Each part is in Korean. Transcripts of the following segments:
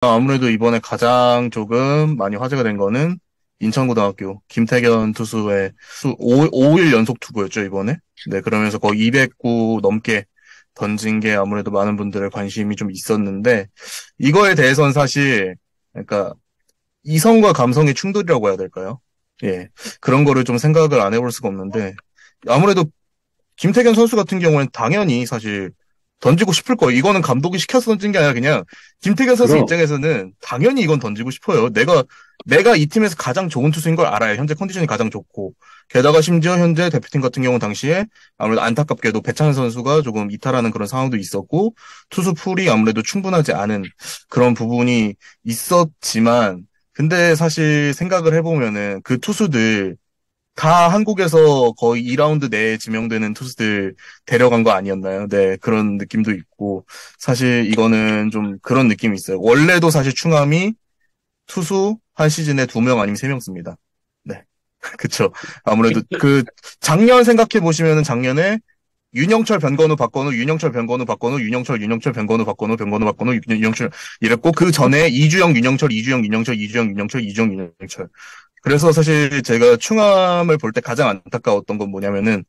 아무래도 이번에 가장 조금 많이 화제가 된 거는 인천고등학교 김태견 투수의 5일 연속 투구였죠, 이번에. 네, 그러면서 거의 200구 넘게 던진 게 아무래도 많은 분들의 관심이 좀 있었는데, 이거에 대해서는 사실, 그러니까 이성과 감성의 충돌이라고 해야 될까요? 예. 그런 거를 좀 생각을 안 해볼 수가 없는데, 아무래도 김태견 선수 같은 경우는 당연히 사실 던지고 싶을 거예요. 이거는 감독이 시켜서 던진 게 아니라 그냥 김태견 선수 그럼, 입장에서는 당연히 이건 던지고 싶어요. 내가 이 팀에서 가장 좋은 투수인 걸 알아요. 현재 컨디션이 가장 좋고. 게다가 심지어 현재 대표팀 같은 경우는 당시에 아무래도 안타깝게도 배창현 선수가 조금 이탈하는 그런 상황도 있었고, 투수 풀이 아무래도 충분하지 않은 그런 부분이 있었지만, 근데 사실 생각을 해보면은 그 투수들 다 한국에서 거의 2라운드 내에 지명되는 투수들 데려간 거 아니었나요? 네, 그런 느낌도 있고, 사실 이거는 좀 그런 느낌이 있어요. 원래도 사실 충암이 투수 한 시즌에 2명 아니면 3명 씁니다. 네, 그쵸. 아무래도 작년 생각해 보시면은 작년에 윤영철, 변건우, 박건우, 윤영철, 변건우, 박건우, 윤영철, 변건우, 박건우, 변건우, 박건우, 윤영철 이랬고, 그 전에 이주영, 윤영철, 이주영, 윤영철, 이주영, 윤영철, 이주영, 윤영철. 그래서 사실 제가 충암을 볼 때 가장 안타까웠던 건 뭐냐면은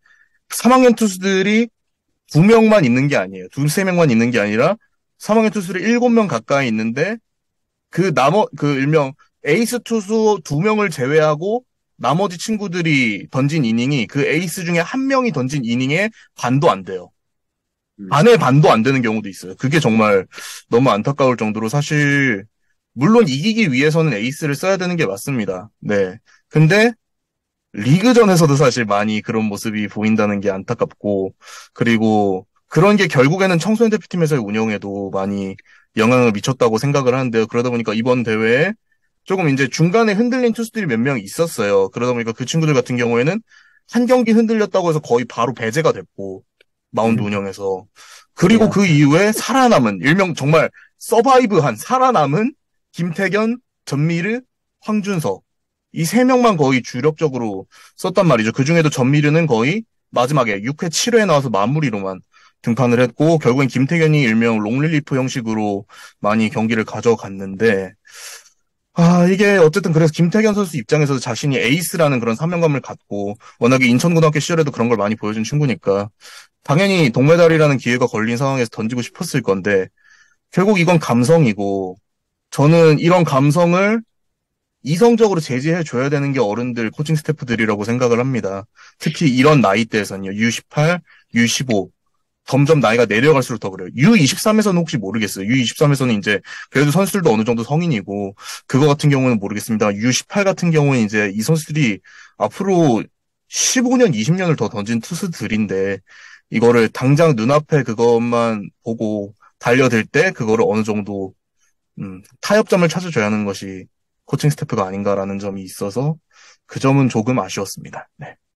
3학년 투수들이 2명만 있는 게 아니에요. 두세 명만 있는 게 아니라 3학년 투수들이 7명 가까이 있는데 그 일명 에이스 투수 2명을 제외하고 나머지 친구들이 던진 이닝이 그 에이스 중에 한 명이 던진 이닝의 반도 안 돼요. 음, 반의 반도 안 되는 경우도 있어요. 그게 정말 너무 안타까울 정도로 사실 물론 이기기 위해서는 에이스를 써야 되는 게 맞습니다. 네. 근데 리그전에서도 사실 많이 그런 모습이 보인다는 게 안타깝고, 그리고 그런 게 결국에는 청소년 대표팀에서의 운영에도 많이 영향을 미쳤다고 생각을 하는데요. 그러다 보니까 이번 대회에 조금 이제 중간에 흔들린 투수들이 몇 명 있었어요. 그러다 보니까 그 친구들 같은 경우에는 한 경기 흔들렸다고 해서 거의 바로 배제가 됐고, 마운드 음, 운영에서. 그리고 야, 그 이후에 살아남은, 일명 정말 서바이브한 살아남은 김태견, 전미르, 황준석. 이 세 명만 거의 주력적으로 썼단 말이죠. 그 중에도 전미르는 거의 마지막에 6회, 7회에 나와서 마무리로만 등판을 했고, 결국엔 김태견이 일명 롱릴리프 형식으로 많이 경기를 가져갔는데, 이게 어쨌든 그래서 김태견 선수 입장에서 자신이 에이스라는 그런 사명감을 갖고, 워낙에 인천고등학교 시절에도 그런 걸 많이 보여준 친구니까, 당연히 동메달이라는 기회가 걸린 상황에서 던지고 싶었을 건데, 결국 이건 감성이고, 저는 이런 감성을 이성적으로 제지해 줘야 되는 게 어른들, 코칭 스태프들이라고 생각을 합니다. 특히 이런 나이대에서는요. U18, U15. 점점 나이가 내려갈수록 더 그래요. U23에서는 혹시 모르겠어요. U23에서는 이제 그래도 선수들도 어느 정도 성인이고 그거 같은 경우는 모르겠습니다. U18 같은 경우는 이제 이 선수들이 앞으로 15년, 20년을 더 던진 투수들인데 이거를 당장 눈앞에 그것만 보고 달려들 때 그거를 어느 정도 타협점을 찾아줘야 하는 것이 코칭 스태프가 아닌가라는 점이 있어서 그 점은 조금 아쉬웠습니다. 네.